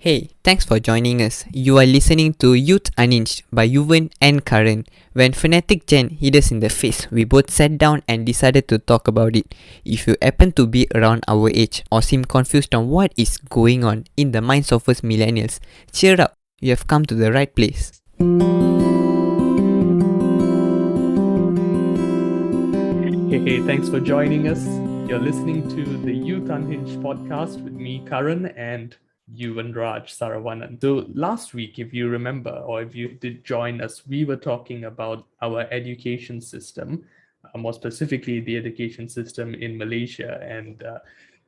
Hey, thanks for joining us. You are listening to Youth Unhinged by Yuvan and Karan. When Fanatic Jen hit us in the face, we both sat down and decided to talk about it. If you happen to be around our age or seem confused on what is going on in the minds of us millennials, cheer up, you have come to the right place. Hey, thanks for joining us. You're listening to the Youth Unhinged Podcast with me, Karan, and you and Raj Saravanan. So last week, if you remember, or if you did join us, we were talking about our education system, more specifically the education system in Malaysia, and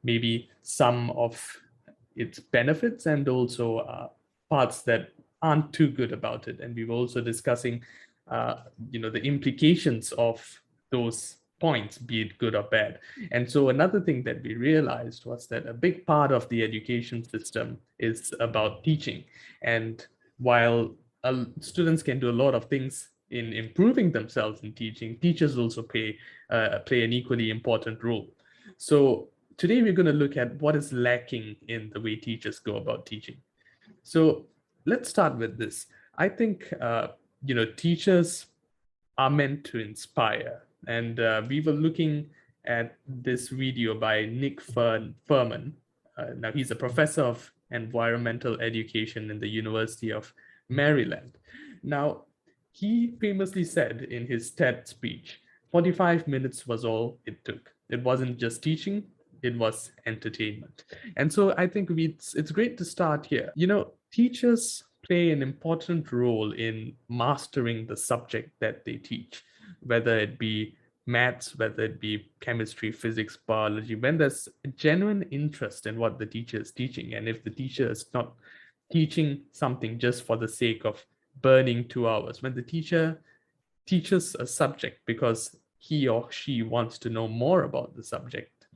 maybe some of its benefits and also parts that aren't too good about it. And we were also discussing, the implications of those points, be it good or bad. And so another thing that we realized was that a big part of the education system is about teaching. And while students can do a lot of things in improving themselves in teaching, teachers also play an equally important role. So today we're going to look at what is lacking in the way teachers go about teaching. So let's start with this. I think teachers are meant to inspire. And we were looking at this video by Nick Furman. Now, he's a professor of environmental education in the University of Maryland. Now, he famously said in his TED speech, 45 minutes was all it took. It wasn't just teaching, it was entertainment. And so I think it's great to start here. Teachers play an important role in mastering the subject that they teach, whether it be maths, whether it be chemistry, physics, biology, when there's a genuine interest in what the teacher is teaching. And if the teacher is not teaching something just for the sake of burning 2 hours, when the teacher teaches a subject because he or she wants to know more about the subject,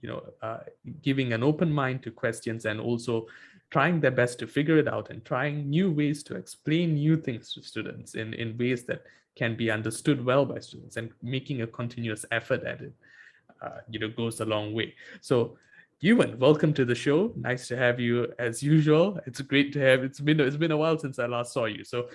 giving an open mind to questions and also trying their best to figure it out and trying new ways to explain new things to students in ways that can be understood well by students, and making a continuous effort at it, goes a long way. So, Ewan, welcome to the show. Nice to have you as usual. It's great to have. It's been a while since I last saw you. So,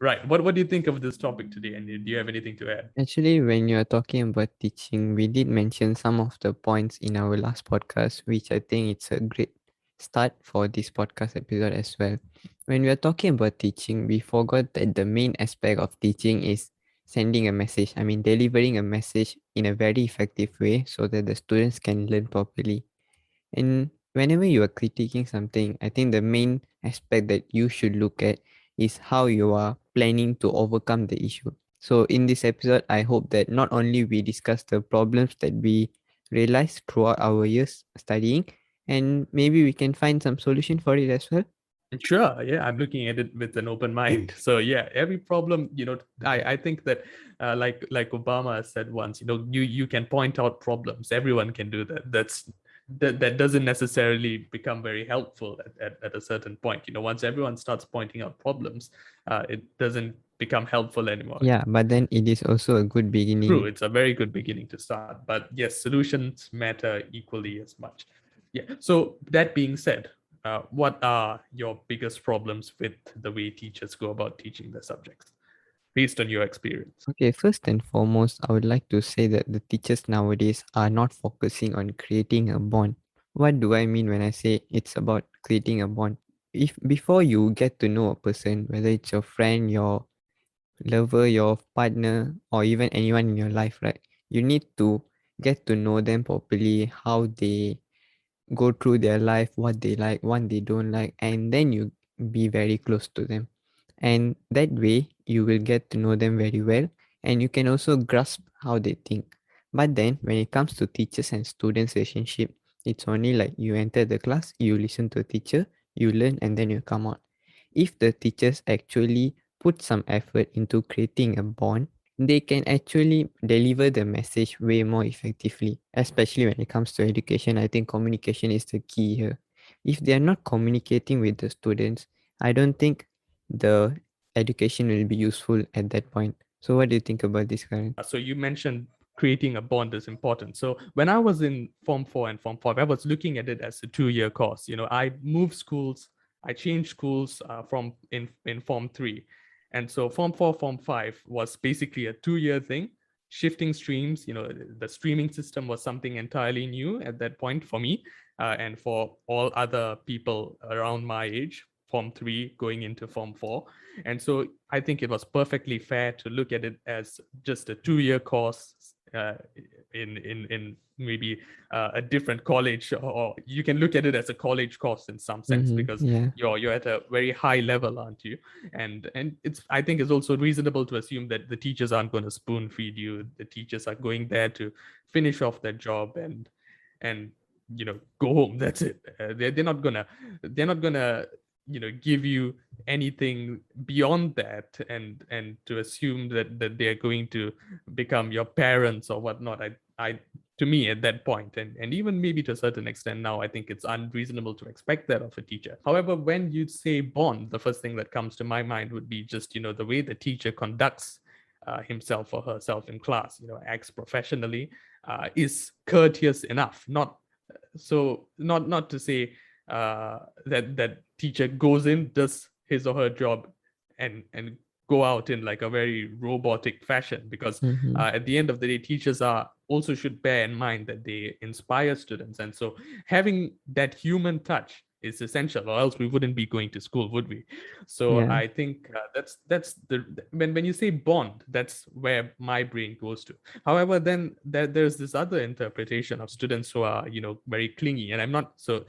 right, what do you think of this topic today? And do you have anything to add? Actually, when you're talking about teaching, we did mention some of the points in our last podcast, which I think it's a great start for this podcast episode as well. When we are talking about teaching, we forgot that the main aspect of teaching is sending a message. I mean, delivering a message in a very effective way so that the students can learn properly. And whenever you are critiquing something, I think the main aspect that you should look at is how you are planning to overcome the issue. So in this episode, I hope that not only we discuss the problems that we realized throughout our years studying, and maybe we can find some solution for it as well. Sure, yeah, I'm looking at it with an open mind. So yeah, every problem, I think that like Obama said once, you can point out problems. Everyone can do that. That doesn't necessarily become very helpful at a certain point. Once everyone starts pointing out problems, it doesn't become helpful anymore. Yeah, but then it is also a good True, beginning. it's a very good beginning to start. But yes, solutions matter equally as much. Yeah. So that being said, what are your biggest problems with the way teachers go about teaching the subjects based on your experience? Okay, first and foremost, I would like to say that the teachers nowadays are not focusing on creating a bond. What do I mean when I say it's about creating a bond? If before you get to know a person, whether it's your friend, your lover, your partner, or even anyone in your life, right? You need to get to know them properly, how they go through their life, what they like, what they don't like, and then you be very close to them. And that way, you will get to know them very well, and you can also grasp how they think. But then, when it comes to teachers and students relationship, it's only like you enter the class, you listen to a teacher, you learn, and then you come out. If the teachers actually put some effort into creating a bond, they can actually deliver the message way more effectively, especially when it comes to education. I think communication is the key here. If they are not communicating with the students, I don't think the education will be useful at that point. So what do you think about this, Karen? So you mentioned creating a bond is important. So when I was in Form 4 and Form 5, I was looking at it as a 2-year course. I moved schools I changed schools from in Form 3. And so Form 4, Form 5 was basically a 2-year thing. Shifting streams, the streaming system was something entirely new at that point for me, and for all other people around my age, Form 3 going into Form 4. And so I think it was perfectly fair to look at it as just a 2-year course, in maybe a different college, or you can look at it as a college course in some sense, Mm-hmm. because Yeah. you're at a very high level, aren't you? And it's, I think it's also reasonable to assume that the teachers aren't going to spoon feed you. The teachers are going there to finish off their job and go home. That's it. They're not gonna give you anything beyond that, and to assume that they're going to become your parents or whatnot. I To me, at that point, and even maybe to a certain extent now, I think it's unreasonable to expect that of a teacher. However, when you say bond, the first thing that comes to my mind would be just the way the teacher conducts himself or herself in class, acts professionally, is courteous enough. Not to say that teacher goes in, does his or her job, and go out in like a very robotic fashion, because Mm-hmm. at the end of the day, teachers are also should bear in mind that they inspire students. And so having that human touch is essential, or else we wouldn't be going to school, would we? So Yeah. I think that's the when you say bond, that's where my brain goes to. However, then there's this other interpretation of students who are very clingy, and I'm not so.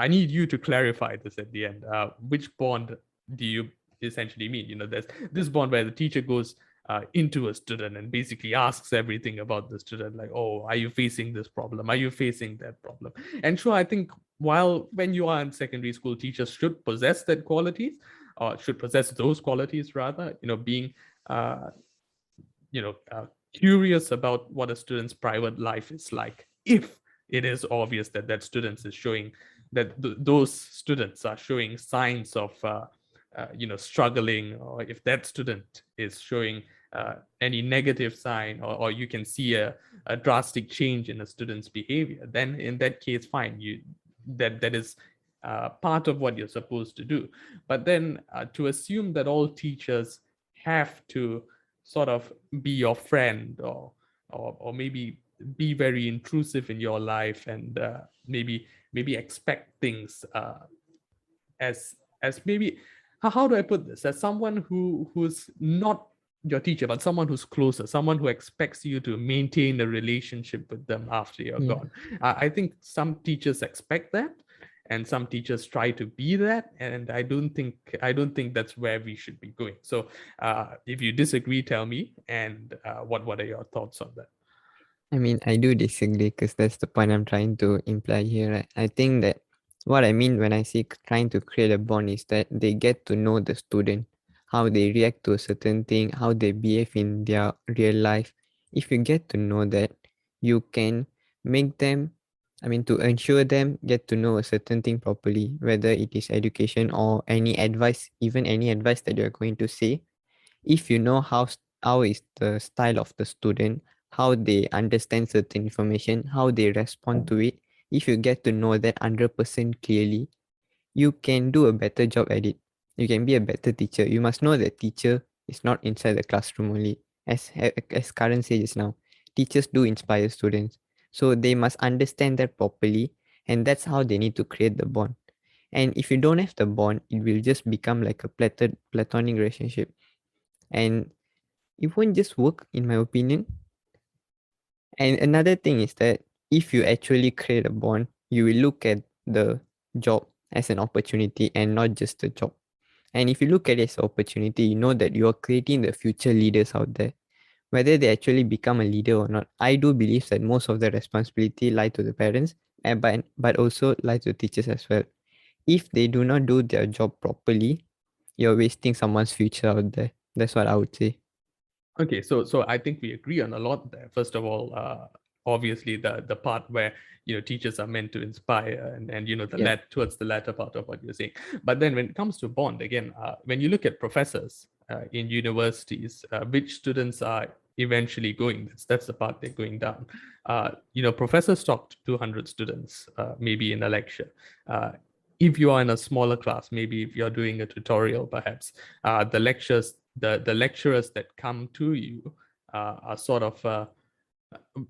I need you to clarify this at the end. Which bond do you essentially mean? There's this bond where the teacher goes into a student and basically asks everything about the student, like, oh, are you facing this problem? Are you facing that problem? And sure, I think while when you are in secondary school, teachers should possess that qualities, or should possess those qualities rather, being uh, curious about what a student's private life is like, if it is obvious that that student is showing that those students are showing signs of struggling, or if that student is showing any negative sign, or you can see a drastic change in a student's behavior, then in that case, fine, that is part of what you're supposed to do. But then to assume that all teachers have to sort of be your friend, or maybe be very intrusive in your life, and maybe expect things as maybe, how do I put this, as someone who's not your teacher, but someone who's closer, someone who expects you to maintain a relationship with them after you're Yeah. gone. I think some teachers expect that, and some teachers try to be that, and I don't think that's where we should be going. So if you disagree, tell me, and what are your thoughts on that? I mean, I do disagree because that's the point I'm trying to imply here. Right? I think that what I mean when I say trying to create a bond is that they get to know the student, how they react to a certain thing, how they behave in their real life. If you get to know that, you can make them, I mean, to ensure them get to know a certain thing properly, whether it is education or any advice, even any advice that you're going to say. If you know how is the style of the student, how they understand certain information, how they respond to it, if you get to know that 100% clearly, you can do a better job at it. You can be a better teacher. You must know that teacher is not inside the classroom only. As Karan said just now, teachers do inspire students. So they must understand that properly, and that's how they need to create the bond. And if you don't have the bond, it will just become like a platonic relationship. And it won't just work, in my opinion. And another thing is that if you actually create a bond, you will look at the job as an opportunity and not just a job. And if you look at it as an opportunity, you know that you are creating the future leaders out there. Whether they actually become a leader or not, I do believe that most of the responsibility lie to the parents, and but also lie to teachers as well. If they do not do their job properly, you're wasting someone's future out there. That's what I would say. Okay, so I think we agree on a lot there. First of all, obviously the part where teachers are meant to inspire, and Yeah. towards the latter part of what you're saying. But then when it comes to bond, again, when you look at professors in universities, which students are eventually going, that's the part they're going down. Professors talk to 200 students maybe in a lecture. Uh, if you are in a smaller class, maybe if you're doing a tutorial, perhaps the lecturers that come to you are sort of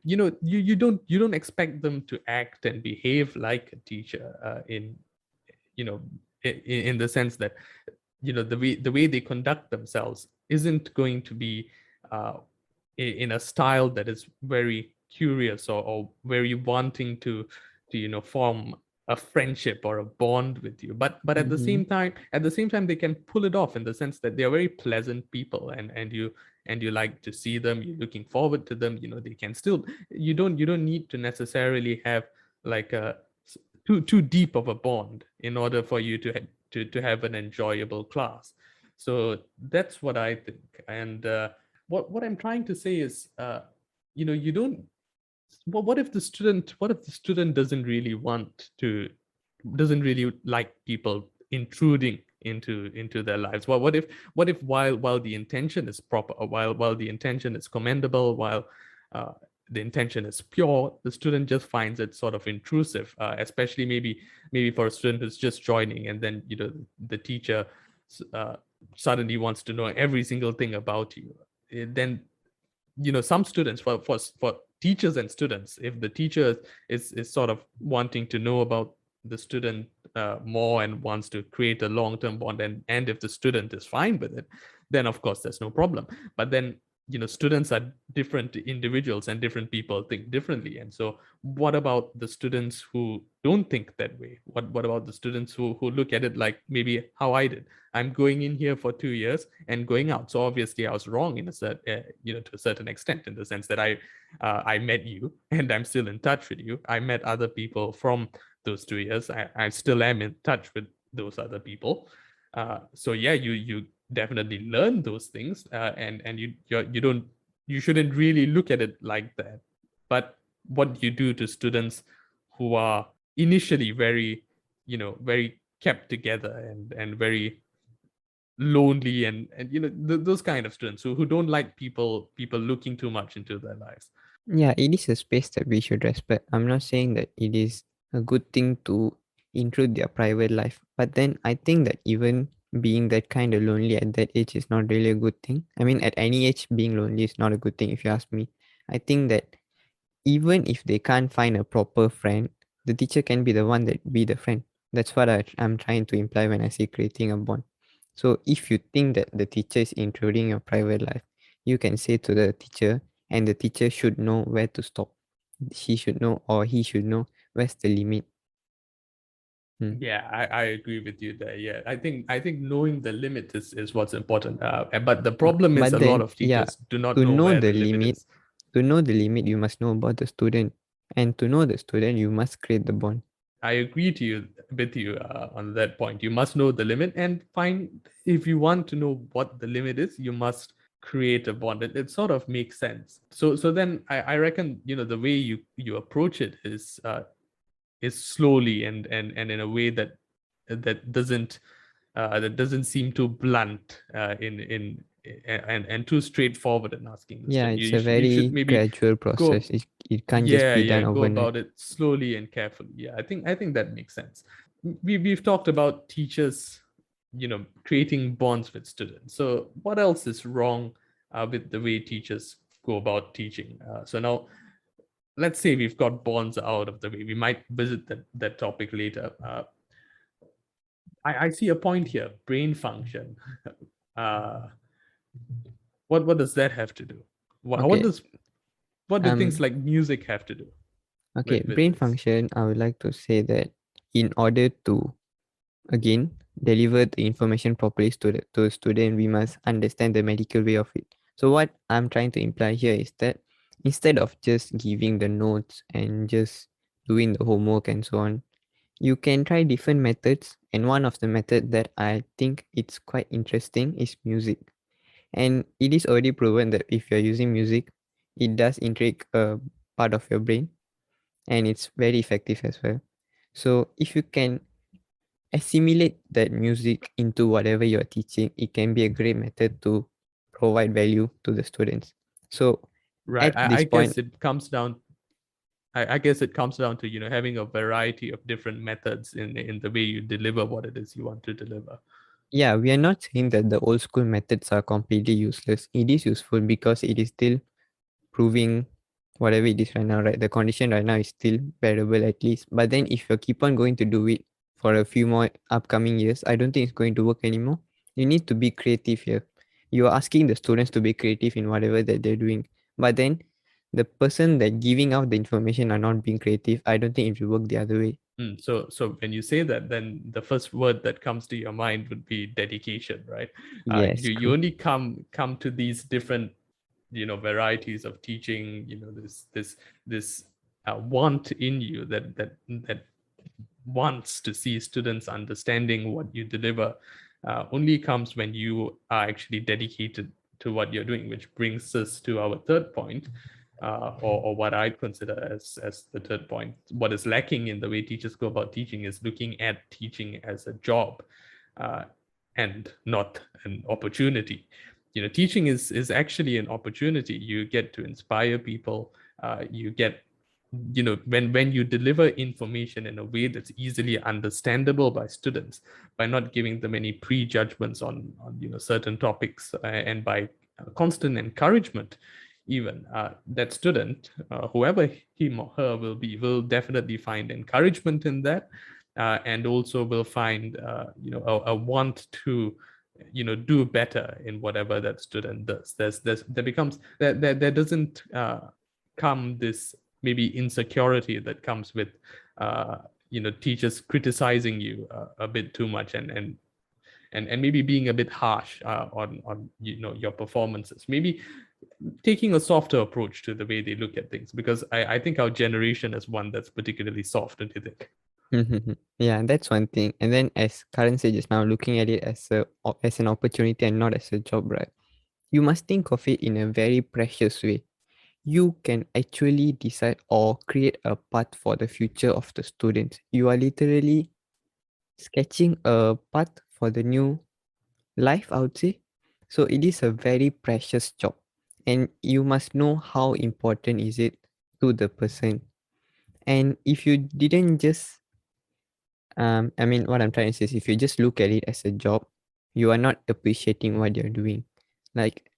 you don't expect them to act and behave like a teacher in you know in the sense that the way they conduct themselves isn't going to be uh, in a style that is very curious or very wanting to form a friendship or a bond with you, but Mm-hmm. at the same time they can pull it off in the sense that they are very pleasant people, and you like to see them, you're looking forward to them. They can still, you don't need to necessarily have like a too deep of a bond in order for you to have an enjoyable class. So that's what I think. And what I'm trying to say is, you don't. What if the student doesn't really like people intruding into their lives? What if while the intention is proper, while the intention is commendable, while uh, the intention is pure, the student just finds it sort of intrusive, especially maybe for a student who's just joining, and then the teacher uh, suddenly wants to know every single thing about you. Then some students, for teachers and students, if the teacher is sort of wanting to know about the student more and wants to create a long-term bond, and if the student is fine with it, then of course there's no problem. But then students are different individuals, and different people think differently. And so what about the students who don't think that way? What about the students who look at it like maybe how I did? I'm going in here for 2 years and going out. So obviously I was wrong in a to a certain extent, in the sense that I met you and I'm still in touch with you. I met other people from those 2 years. I still am in touch with those other people. So yeah, you definitely learn those things, and you shouldn't really look at it like that. But what you do to students who are initially very kept together and very lonely, and those kind of students who don't like people looking too much into their lives. Yeah, it is a space that we should respect. I'm not saying that it is a good thing to intrude their private life, but then I think that even being that kind of lonely at that age is not really a good thing. I mean, at any age, being lonely is not a good thing, if you ask me. I think that even if they can't find a proper friend, the teacher can be the one that be the friend. That's what I'm trying to imply when I say creating a bond. So if you think that the teacher is intruding your private life, you can say to the teacher, and the teacher should know where to stop. She should know, or he should know, where's the limit. Hmm. Yeah, I agree with you there. Yeah, I think knowing the limit is what's important. But the problem is But a lot then, of yeah, teachers do not to know know where the the limit limit, is. you must know about the student, and to know the student, you must create the bond. I agree with you on that point. You must know the limit, and find, if you want to know what the limit is, you must create a bond. It sort of makes sense. So then I reckon the way you approach it is slowly, and in a way that doesn't seem too blunt, in and too straightforward in asking the Yeah, student. it's You a should you should very maybe gradual process. go. It can't just Yeah, be yeah, done go overnight. about it slowly and carefully. Yeah, I think that makes sense. We've talked about teachers creating bonds with students. So what else is wrong with the way teachers go about teaching? So now, let's say we've got bonds out of the way. We might visit that topic later. I see a point here: brain function. uh what does that have to do? what, what Okay. does what do things Um. like music have to do Okay. with Brain this? function. I would like to say that in order to again deliver the information properly to the student, we must understand the medical way of it. So what I'm trying to imply here is that instead of just giving the notes and just doing the homework and so on, you can try different methods. And one of the method that I think it's quite interesting is music. And it is already proven that if you're using music, it does intrigue a part of your brain, and it's very effective as well. So if you can assimilate that music into whatever you're teaching, it can be a great method to provide value to the students. So Right. at I this guess point, it comes down. I guess it comes down to, having a variety of different methods in the way you deliver what it is you want to deliver. Yeah, we are not saying that the old school methods are completely useless. It is useful because it is still proving whatever it is right now, right? The condition right now is still bearable at least. But then if you keep on going to do it for a few more upcoming years, I don't think it's going to work anymore. You need to be creative here. You are asking the students to be creative in whatever that they're doing. But then the person that giving out the information are not being creative. I don't think it will work the other way. So when you say that, then the first word that comes to your mind would be dedication, right? Yes, You true. only come to these different, varieties of teaching, this want in you that wants to see students understanding what you deliver, only comes when you are actually dedicated to what you're doing, which brings us to our third point, or what I'd consider as the third point. What is lacking in the way teachers go about teaching is looking at teaching as a job, uh, and not an opportunity. Teaching is actually an opportunity. You get to inspire people. You get, when you deliver information in a way that's easily understandable by students, by not giving them any prejudgments on certain topics, and by constant encouragement, even, that student, whoever him or her will be, will definitely find encouragement in that, and also will find, a want to, do better in whatever that student does. There becomes, there doesn't come this maybe insecurity that comes with, teachers criticizing you a bit too much, and maybe being a bit harsh, on your performances, maybe taking a softer approach to the way they look at things, because I think our generation is one that's particularly soft, don't you think? Yeah, that's one thing. And then as Karan said just now, looking at it as an opportunity and not as a job, right? You must think of it in a very precious way. You can actually decide or create a path for the future of the students. You are literally sketching a path for the new life, I would say. So it is a very precious job. And you must know how important is it to the person. And if you didn't just I mean what I'm trying to say is if you just look at it as a job, you are not appreciating what you're doing. Like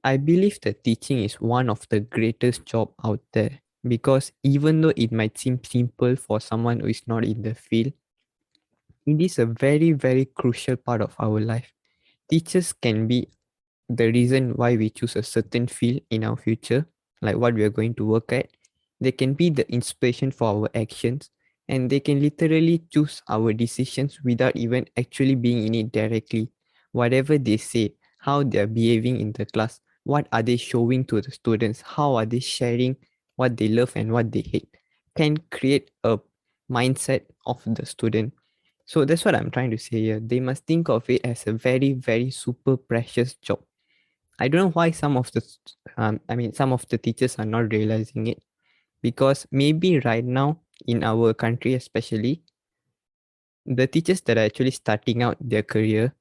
I believe that teaching is one of the greatest job out there because even though it might seem simple for someone who is not in the field, it is a very, very crucial part of our life. Teachers can be the reason why we choose a certain field in our future, like what we are going to work at. They can be the inspiration for our actions and they can literally choose our decisions without even actually being in it directly. Whatever they say, how they are behaving in the class, what are they showing to the students, how are they sharing what they love and what they hate, can create a mindset of the student. So that's what I'm trying to say here. They must think of it as a very, very super precious job. I don't know why some of the teachers are not realizing it because maybe right now in our country, especially, the teachers that are actually starting out their career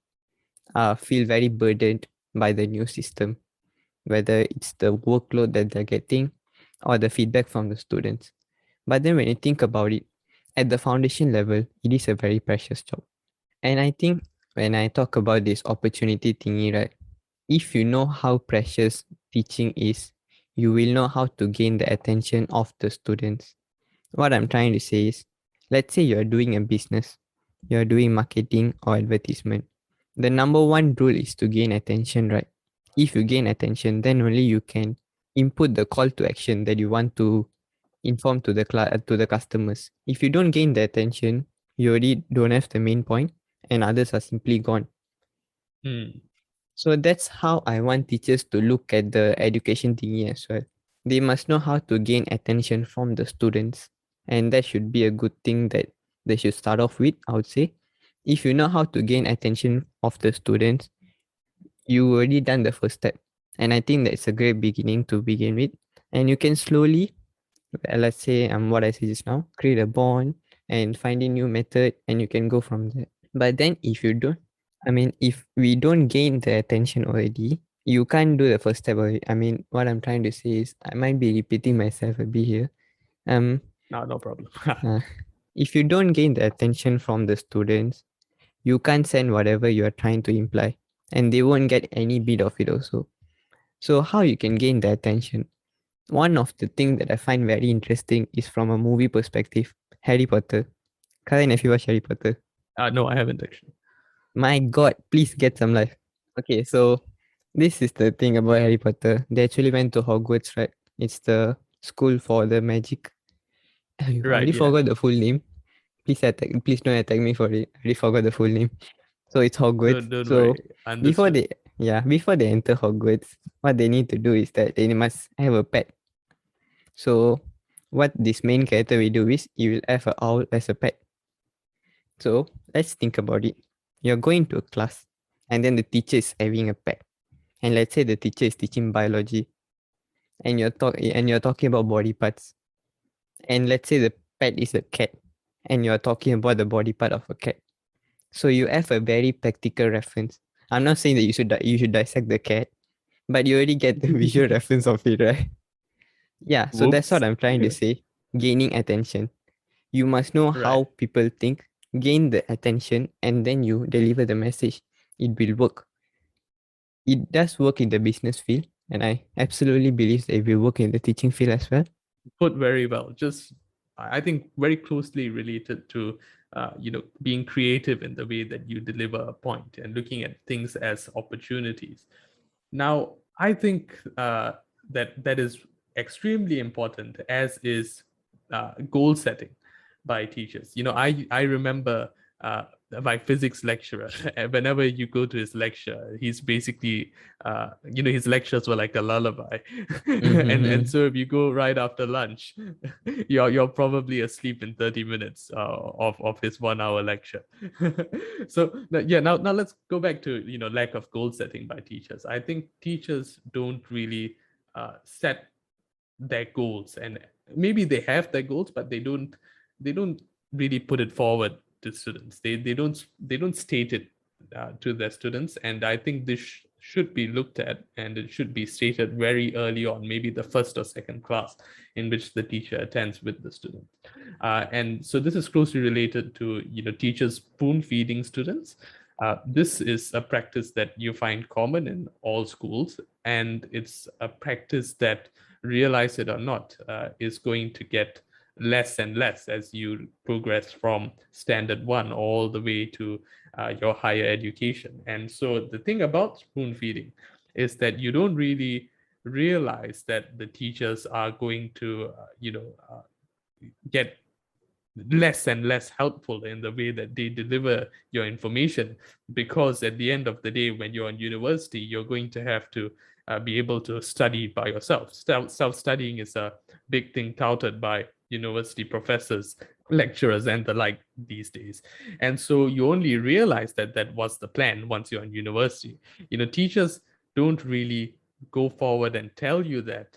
feel very burdened by the new system, whether it's the workload that they're getting or the feedback from the students. But then when you think about it, at the foundation level, it is a very precious job. And I think when I talk about this opportunity thingy, right? If you know how precious teaching is, you will know how to gain the attention of the students. What I'm trying to say is, let's say you're doing a business, you're doing marketing or advertisement. The number one rule is to gain attention, right? If you gain attention, then only you can input the call to action that you want to inform to to the customers. If you don't gain the attention, you already don't have the main point, and others are simply gone. Hmm. So that's how I want teachers to look at the education thingy as well. They must know how to gain attention from the students. And that should be a good thing that they should start off with, I would say. If you know how to gain attention of the students, you already done the first step. And I think that's a great beginning to begin with. And you can slowly, let's say what I said just now, create a bond and find a new method and you can go from there. But then if you don't, if we don't gain the attention already, you can't do the first step of it. I mean, what I'm trying to say is, I might be repeating myself a bit here. Um, No problem. uh, if you don't gain the attention from the students, you can't send whatever you are trying to imply, and they won't get any bit of it also. So how you can gain the attention? One of the things that I find very interesting is from a movie perspective. Harry Potter. Karan, if you watch Harry Potter, No, I haven't actually. my God, please get some life. Okay, so this is the thing about Harry Potter. They actually went to Hogwarts, right? It's the school for the magic. I Right, already yeah. forgot the full name. Please don't attack me for it. I already forgot the full name. So it's Hogwarts. Don't So worry. before Understood. they before they enter Hogwarts, what they need to do is that they must have a pet. So what this main character will do is he will have a owl as a pet. So let's think about it. You're going to a class and then the teacher is having a pet. And let's say the teacher is teaching biology and you're talking about body parts. And let's say the pet is a cat and you're talking about the body part of a cat. So you have a very practical reference. I'm not saying that you should dissect the cat, but you already get the visual reference of it, right? Yeah, so that's what Whoops. I'm trying to say. Gaining attention. You must know Right. how people think, gain the attention, and then you deliver the message. It will work. It does work in the business field, and I absolutely believe that it will work in the teaching field as well. Put very well. Just, I think, very closely related to, being creative in the way that you deliver a point and looking at things as opportunities. Now, I think that is extremely important, as is goal setting by teachers. I remember my physics lecturer. Whenever you go to his lecture, he's basically, his lectures were like a lullaby, and Mm-hmm. so if you go right after lunch, you're probably asleep in 30 minutes of his 1 hour lecture. So yeah, now let's go back to lack of goal setting by teachers. I think teachers don't really set their goals, and maybe they have their goals, but they don't really put it forward to students. They don't state it to their students, and I think this should be looked at, and it should be stated very early on, maybe the first or second class in which the teacher attends with the student. And so this is closely related to teachers spoon feeding students. This is a practice that you find common in all schools, and it's a practice that, realize it or not, is going to get less and less as you progress from standard one all the way to your higher education. And so the thing about spoon feeding is that you don't really realize that the teachers are going to, get less and less helpful in the way that they deliver your information, because at the end of the day, when you're in university, you're going to have to be able to study by yourself. Self-studying is a big thing touted by university professors, lecturers, and the like these days. And so you only realize that that was the plan once you're in university. Teachers don't really go forward and tell you that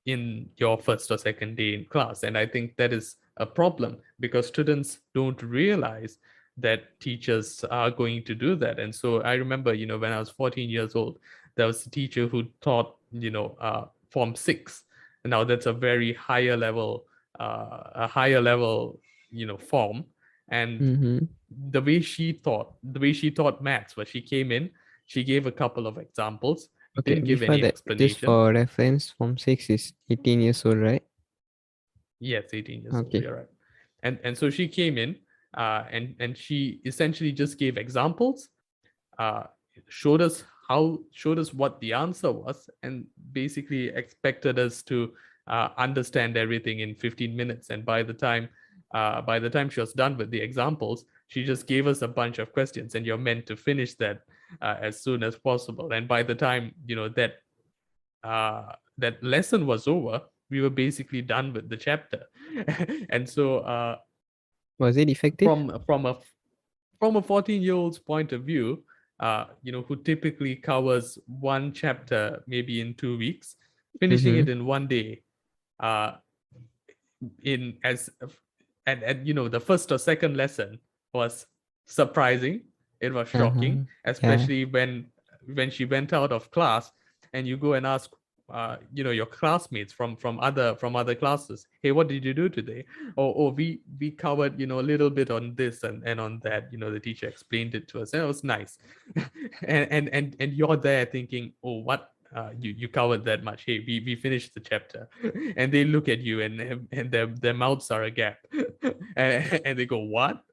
in your first or second day in class. And I think that is a problem, because students don't realize that teachers are going to do that. And so I remember, when I was 14 years old, there was a teacher who taught, Form 6. Now that's a very higher level, form. And Mm-hmm. the way she taught maths, where she came in, she gave a couple of examples, Okay, didn't give before any that, just explanation. for reference, Form 6 is 18 years old, right? Yes, 18 years old. Okay. You're right. And so she came in, and she essentially just gave examples, uh, showed us what the answer was, and basically expected us to understand everything in 15 minutes. And by the time she was done with the examples, she just gave us a bunch of questions, and you're meant to finish that as soon as possible. And by the time that lesson was over, we were basically done with the chapter. And so Was it effective? from a 14-year-old's point of view, who typically covers one chapter maybe in 2 weeks, finishing Mm-hmm. it in one day, uh, in as and the first or second lesson was surprising. It was shocking, Uh-huh. Yeah. especially when she went out of class, and you go and ask, your classmates from other classes. Hey, what did you do today? Or we covered a little bit on this and on that. The teacher explained it to us, and it was nice. And you're there thinking, oh, what, you covered that much. Hey, we finished the chapter. And they look at you, and their mouths are agape. And they go, what?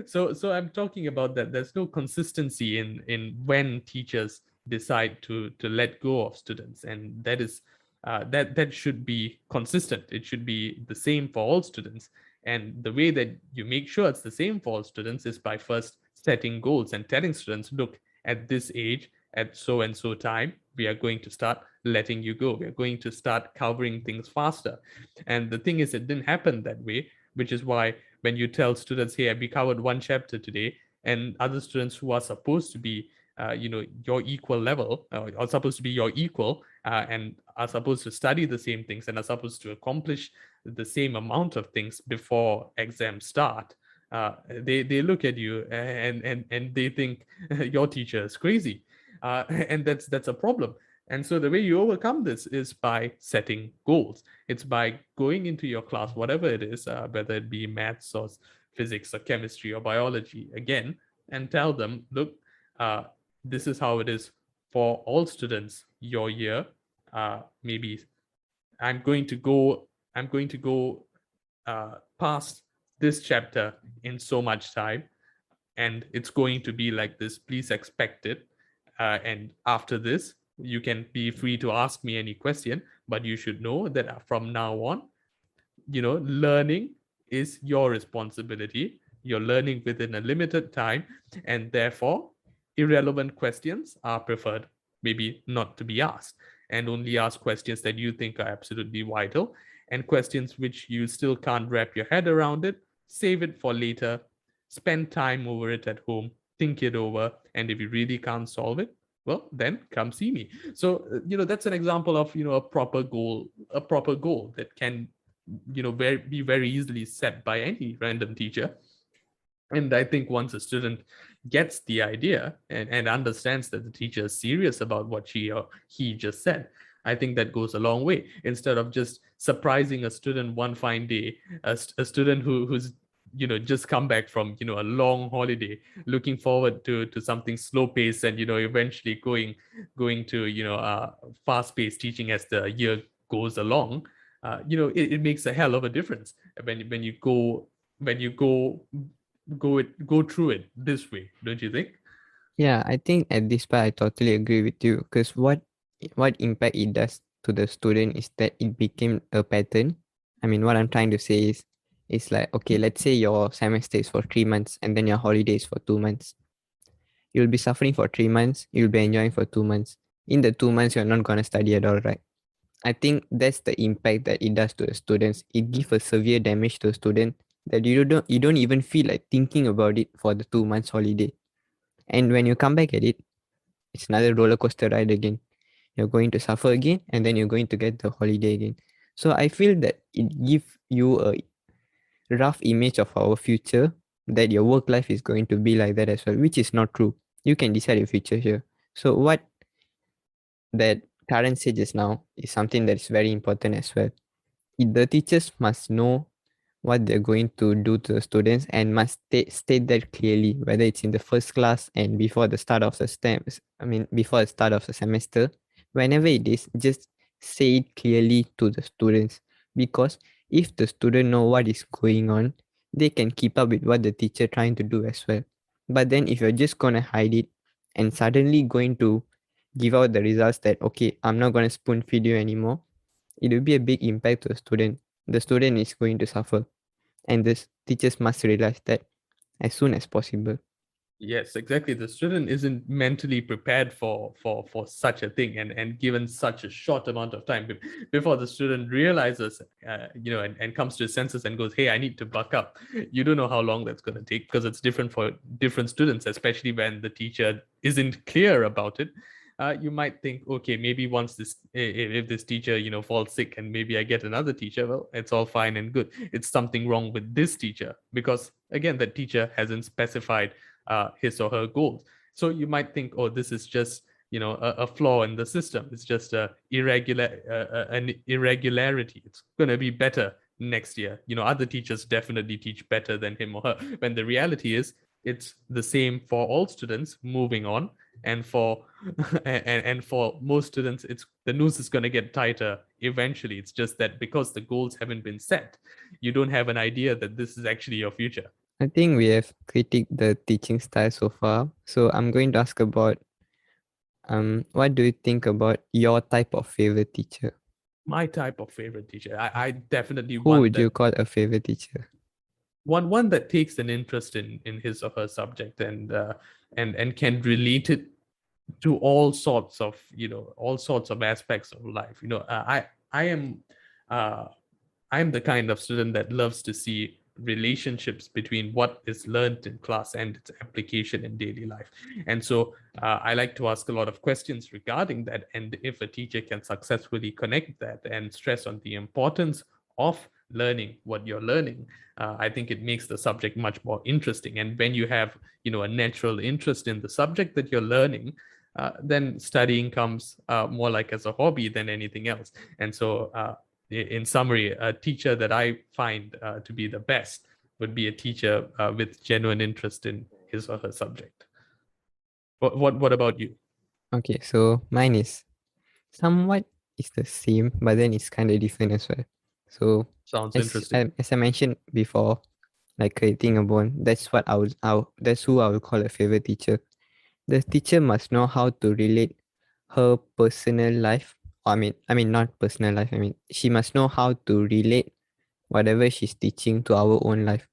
So I'm talking about that there's no consistency in when teachers decide to let go of students, and that is that should be consistent. It should be the same for all students. And the way that you make sure it's the same for all students is by first setting goals and telling students, look, at this age, at so and so time, we are going to start letting you go. We are going to start covering things faster. And the thing is, it didn't happen that way, which is why when you tell students, hey, we covered one chapter today, and other students who are supposed to be your equal level, are supposed to be your equal, and are supposed to study the same things and are supposed to accomplish the same amount of things before exams start, they look at you and they think your teacher is crazy, and that's a problem. And so the way you overcome this is by setting goals. It's by going into your class, whatever it is, whether it be maths or physics or chemistry or biology, again, and tell them, look, uh, this is how it is for all students your year. Maybe I'm going to go past this chapter in so much time, and it's going to be like this. Please expect it. And after this, you can be free to ask me any question, but you should know that from now on, learning is your responsibility. You're learning within a limited time, and therefore, irrelevant questions are preferred, maybe not to be asked, and only ask questions that you think are absolutely vital. And questions which you still can't wrap your head around it, save it for later, spend time over it at home, think it over, and if you really can't solve it, well, then come see me. So, that's an example of, a proper goal that can, be very easily set by any random teacher. And I think once a student gets the idea and understands that the teacher is serious about what she or he just said, I think that goes a long way. Instead of just surprising a student one fine day, a student who's just come back from a long holiday, looking forward to something slow paced, and eventually going to fast paced teaching as the year goes along. It makes a hell of a difference when you go through it this way, don't you think? Yeah, I think at this part I totally agree with you, because what impact it does to the student is that it became a pattern. I mean, what I'm trying to say is, it's like, okay, let's say your semester is for 3 months and then your holiday is for 2 months. You'll be suffering for 3 months, you'll be enjoying for 2 months. In the 2 months, you're not gonna study at all, right? I think that's the impact that it does to the students. It gives a severe damage to a student that you don't even feel like thinking about it for the 2 months holiday. And when you come back at it, it's another roller coaster ride again. You're going to suffer again, and then you're going to get the holiday again. So I feel that it gives you a rough image of our future, that your work life is going to be like that as well, which is not true. You can decide your future here. So what that Karen said just now is something that is very important as well. The teachers must know what they're going to do to the students and must state that clearly, whether it's in the first class and before the start of the before the start of the semester. Whenever it is, just say it clearly to the students, because if the student know what is going on, they can keep up with what the teacher trying to do as well. But then if you're just gonna hide it and suddenly going to give out the results that, okay, I'm not gonna spoon feed you anymore, it will be a big impact to the student. The student is going to suffer, and the teachers must realize that as soon as possible. Yes, exactly. The student isn't mentally prepared for such a thing, and given such a short amount of time before the student realizes, and comes to his senses and goes, "Hey, I need to buck up." You don't know how long that's going to take, because it's different for different students, especially when the teacher isn't clear about it. You might think, okay, maybe once if this teacher falls sick, and maybe I get another teacher, well, it's all fine and good. It's something wrong with this teacher, because again, the teacher hasn't specified his or her goals. So you might think, oh, this is just a flaw in the system. It's just an irregularity. It's going to be better next year. Other teachers definitely teach better than him or her. When the reality is, it's the same for all students moving on, and for and for most students, it's the noose is going to get tighter eventually. It's just that because the goals haven't been set, you don't have an idea that this is actually your future. I think we have critiqued the teaching style so far. So I'm going to ask about what do you think about your type of favorite teacher? My type of favorite teacher, I definitely Who one would you that call a favorite teacher? one that takes an interest in his or her subject, and can relate it to all sorts of aspects of life. I am uh, I'm the kind of student that loves to see relationships between what is learned in class and its application in daily life. And so I like to ask a lot of questions regarding that. And if a teacher can successfully connect that and stress on the importance of learning what you're learning, I think it makes the subject much more interesting. And when you have, a natural interest in the subject that you're learning, then studying comes more like as a hobby than anything else. And so in summary, a teacher that I find to be the best would be a teacher with genuine interest in his or her subject. What about you? Okay, so mine is somewhat is the same, but then it's kind of different as well. So Sounds interesting. as I mentioned before, like creating a bond, that's who I will call a favorite teacher. The teacher must know how to relate her personal life. I mean not personal life. I mean she must know how to relate whatever she's teaching to our own life.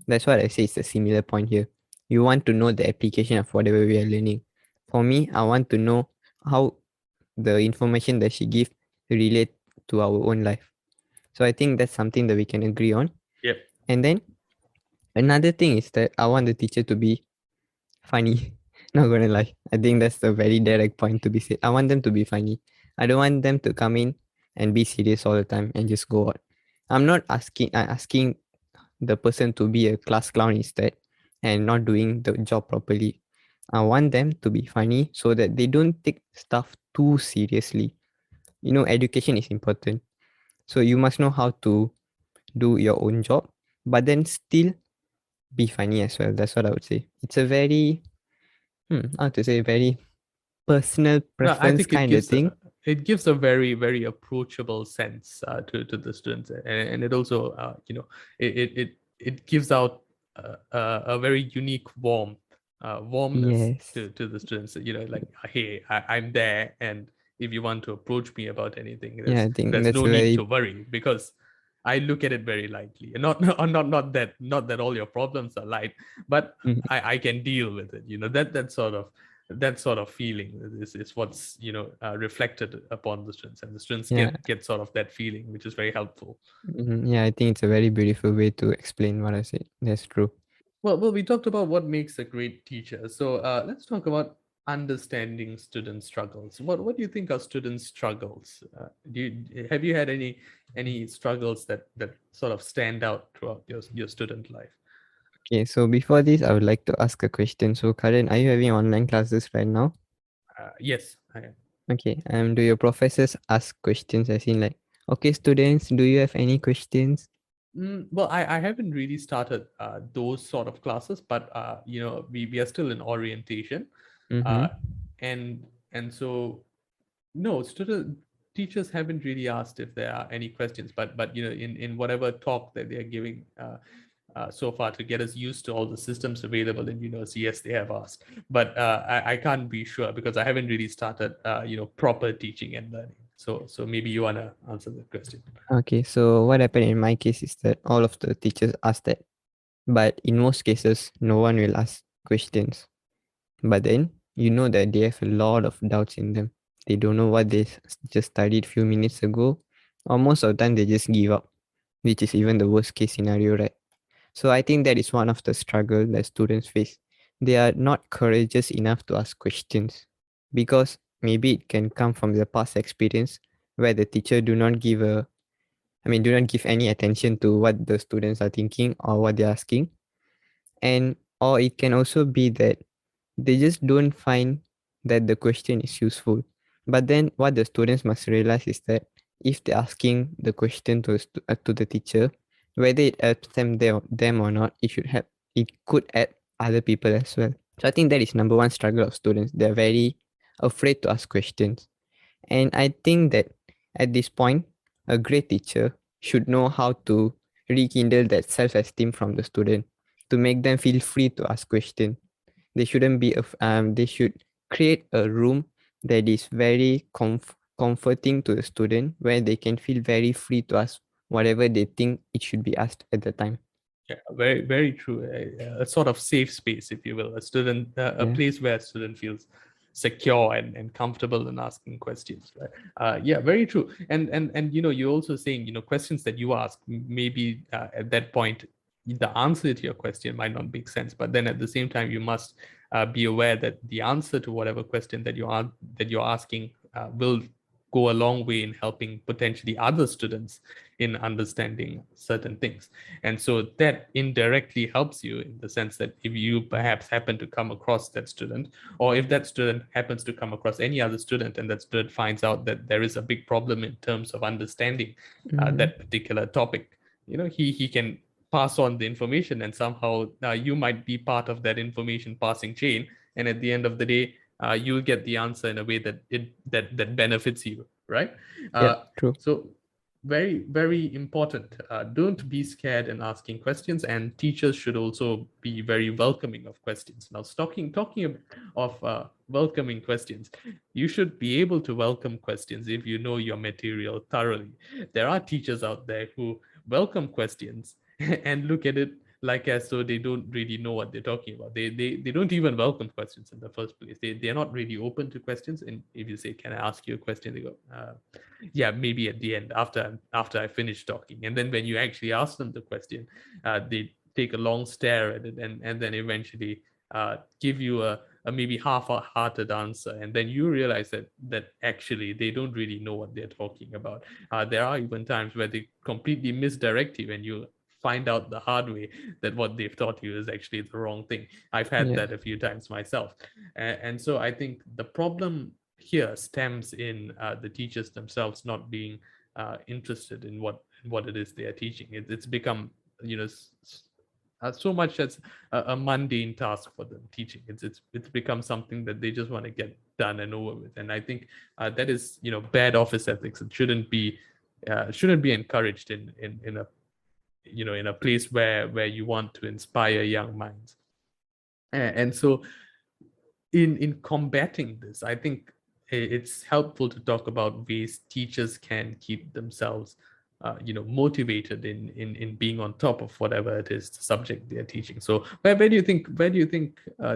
That's what I say it's a similar point here. You want to know the application of whatever we are learning. For me, I want to know how the information that she gives relate to our own life. So I think that's something that we can agree on. Yep. And then another thing is that I want the teacher to be funny. Not gonna lie. I think that's a very direct point to be said. I want them to be funny. I don't want them to come in and be serious all the time and just go out. I'm not asking the person to be a class clown instead and not doing the job properly. I want them to be funny so that they don't take stuff too seriously. Education is important. So you must know how to do your own job, but then still be funny as well. That's what I would say. It's a very, how to say, very personal No, I preference think it kind of gives thing. a very very approachable sense to the students, and it also it gives out a very unique warmness Yes. to the students. Like, hey, I'm there, and if you want to approach me about anything, Yeah, there's I think there's that's no a need very, to worry, because I look at it very lightly, and not that all your problems are light, but I can deal with it. That sort of feeling is what's reflected upon the students, and the students yeah, get sort of that feeling, which is very helpful. yeah, I think it's a very beautiful way to explain what I said. That's true. Well, we talked about what makes a great teacher, so let's talk about understanding student struggles. What do you think are student struggles? Have you had any struggles that sort of stand out throughout your student life? Okay, so before this, I would like to ask a question. So, Karan, are you having online classes right now? Yes, I am. Okay, do your professors ask questions as in like, okay, students, do you have any questions? Well, I haven't really started those sort of classes, but we are still in orientation, Mm-hmm. uh, and so no, student teachers haven't really asked if there are any questions, but in whatever talk that they're giving so far to get us used to all the systems available in university, yes, they have asked, but I can't be sure because I haven't really started proper teaching and learning. So maybe you wanna answer that question. Okay, so what happened in my case is that all of the teachers asked that, but in most cases, no one will ask questions. But then you know that they have a lot of doubts in them. They don't know what they just studied few minutes ago, or most of the time they just give up, which is even the worst case scenario, right? So I think that is one of the struggle that students face. They are not courageous enough to ask questions because maybe it can come from the past experience where the teacher do not give any attention to what the students are thinking or what they're asking. And or it can also be that they just don't find that the question is useful. But then what the students must realize is that if they're asking the question to the teacher, whether it helps them or not, it could help other people as well. So I think that is number one struggle of students. They're very afraid to ask questions. And I think that at this point, a great teacher should know how to rekindle that self-esteem from the student to make them feel free to ask questions. They shouldn't be they should create a room that is very comforting to the student where they can feel very free to ask whatever they think it should be asked at the time. Yeah, very, very true. A sort of safe space, if you will, a Yeah. place where a student feels secure and comfortable in asking questions. Right? Yeah, very true. And you're also saying, questions that you ask, maybe at that point, the answer to your question might not make sense, but then at the same time, you must be aware that the answer to whatever question that you're asking will go a long way in helping potentially other students in understanding certain things. And so that indirectly helps you in the sense that if you perhaps happen to come across that student, or if that student happens to come across any other student and that student finds out that there is a big problem in terms of understanding Mm-hmm. that particular topic, he can pass on the information, and somehow you might be part of that information passing chain. And at the end of the day, you'll get the answer in a way that benefits you, right? Yep, Uh, true. so very, very important. Don't be scared in asking questions, and teachers should also be very welcoming of questions. Now, talking of welcoming questions, you should be able to welcome questions if you know your material thoroughly. There are teachers out there who welcome questions and look at it like as though they don't really know what they're talking about. They don't even welcome questions in the first place. They're not really open to questions. And if you say, "Can I ask you a question?" they go, yeah, maybe at the end after I finish talking. And then when you actually ask them the question, they take a long stare at it, and then eventually give you a maybe half-hearted answer, and then you realize that actually they don't really know what they're talking about. There are even times where they completely misdirect you, and you find out the hard way that what they've taught you is actually the wrong thing. I've had Yeah. that a few times myself. And so I think the problem here stems in the teachers themselves not being interested in what it is they are teaching. It's become, you know, so much as a mundane task for them teaching. It's become something that they just want to get done and over with. And I think that is, bad office ethics. It shouldn't be encouraged in a in a place where you want to inspire young minds. And so in combating this, I think it's helpful to talk about ways teachers can keep themselves motivated in being on top of whatever it is the subject they're teaching. So where do you think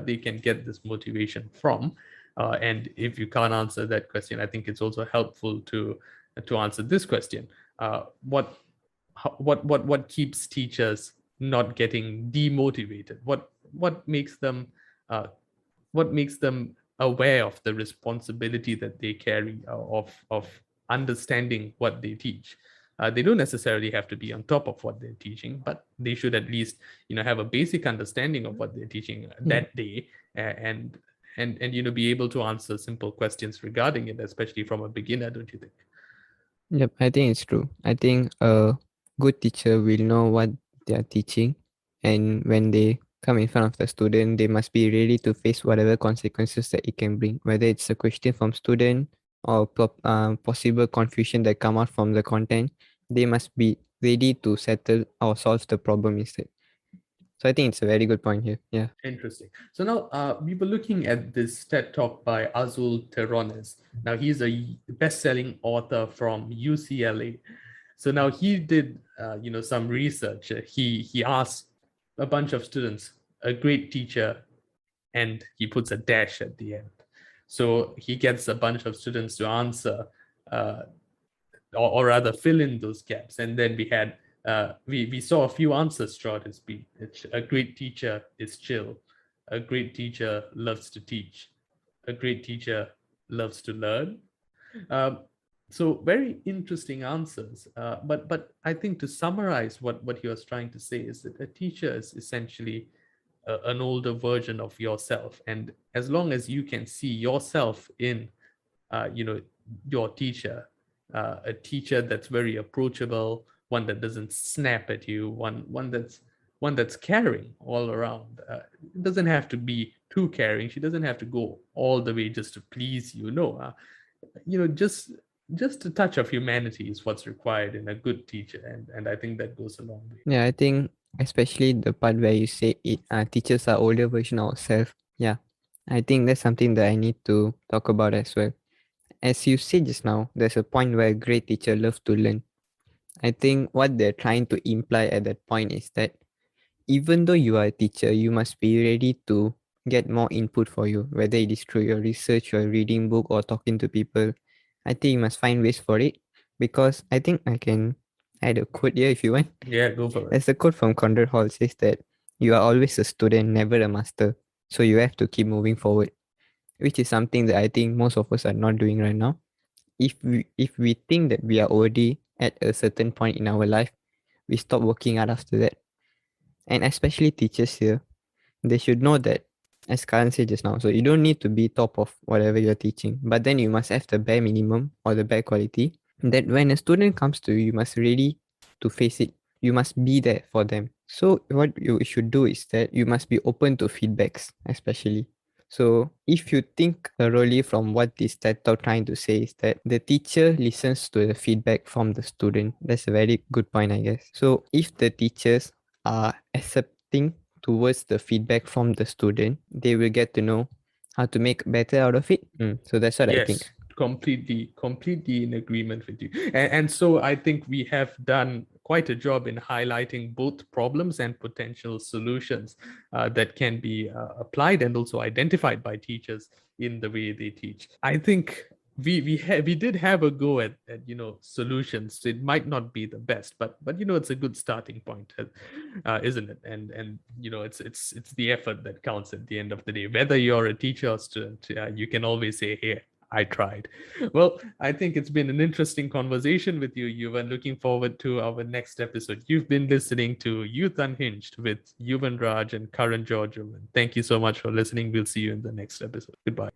they can get this motivation from? And if you can't answer that question, I think it's also helpful to answer this question. What keeps teachers not getting demotivated? Uh, what makes them aware of the responsibility that they carry, of understanding what they teach? They don't necessarily have to be on top of what they're teaching, but they should at least have a basic understanding of what they're teaching Mm. that day, and be able to answer simple questions regarding it, especially from a beginner, don't you think? Yep, I think it's true. I think a good teacher will know what they are teaching, and when they come in front of the student, they must be ready to face whatever consequences that it can bring, whether it's a question from student or possible confusion that come out from the content. They must be ready to settle or solve the problem instead. So I think it's a very good point here. Yeah. Interesting. So now we were looking at this TED Talk by Azul Terrones. Now he's a best-selling author from UCLA. So now he did, some research. He asked a bunch of students, a great teacher, and he puts a dash at the end. So he gets a bunch of students to answer, uh, or rather fill in those gaps. And then we saw a few answers throughout his speech. A great teacher is chill. A great teacher loves to teach. A great teacher loves to learn. Um, so very interesting answers. But I think to summarize what he was trying to say is that a teacher is essentially an older version of yourself. And as long as you can see yourself in you know, your teacher, a teacher that's very approachable, one that doesn't snap at you, one that's caring all around. It doesn't have to be too caring. She doesn't have to go all the way just to please you. No, just a touch of humanity is what's required in a good teacher, and I think that goes a long way. Yeah, I think especially the part where you say it, teachers are older version of ourselves. Yeah, I think that's something that I need to talk about as well. As you said just now, there's a point where a great teacher loves to learn. I think what they're trying to imply at that point is that even though you are a teacher, you must be ready to get more input for you, whether it is through your research or reading book or talking to people. I think you must find ways for it, because I think I can add a quote here if you want. Yeah, go for it. There's a quote from Conrad Hall says that you are always a student, never a master. So you have to keep moving forward, which is something that I think most of us are not doing right now. If we think that we are already at a certain point in our life, we stop working hard after that. And especially teachers here, they should know that, as Karan said just now. So you don't need to be top of whatever you're teaching, but then you must have the bare minimum or the bare quality. That when a student comes to you, you must ready to face it. You must be there for them. So what you should do is that you must be open to feedbacks, especially. So if you think thoroughly from what this TED Talk trying to say is that the teacher listens to the feedback from the student. That's a very good point, I guess. So if the teachers are accepting towards the feedback from the student, they will get to know how to make better out of it. So that's what I think. Yes, completely in agreement with you. And so I think we have done quite a job in highlighting both problems and potential solutions that can be applied and also identified by teachers in the way they teach. I think we did have a go at solutions. It might not be the best, but it's a good starting point, isn't it? And it's the effort that counts at the end of the day. Whether you're a teacher or student, you can always say, "Hey, I tried." Well, I think it's been an interesting conversation with you. Yuvan. Looking forward to our next episode. You've been listening to Youth Unhinged with Yuvan Raj and Karan George. Thank you so much for listening. We'll see you in the next episode. Goodbye.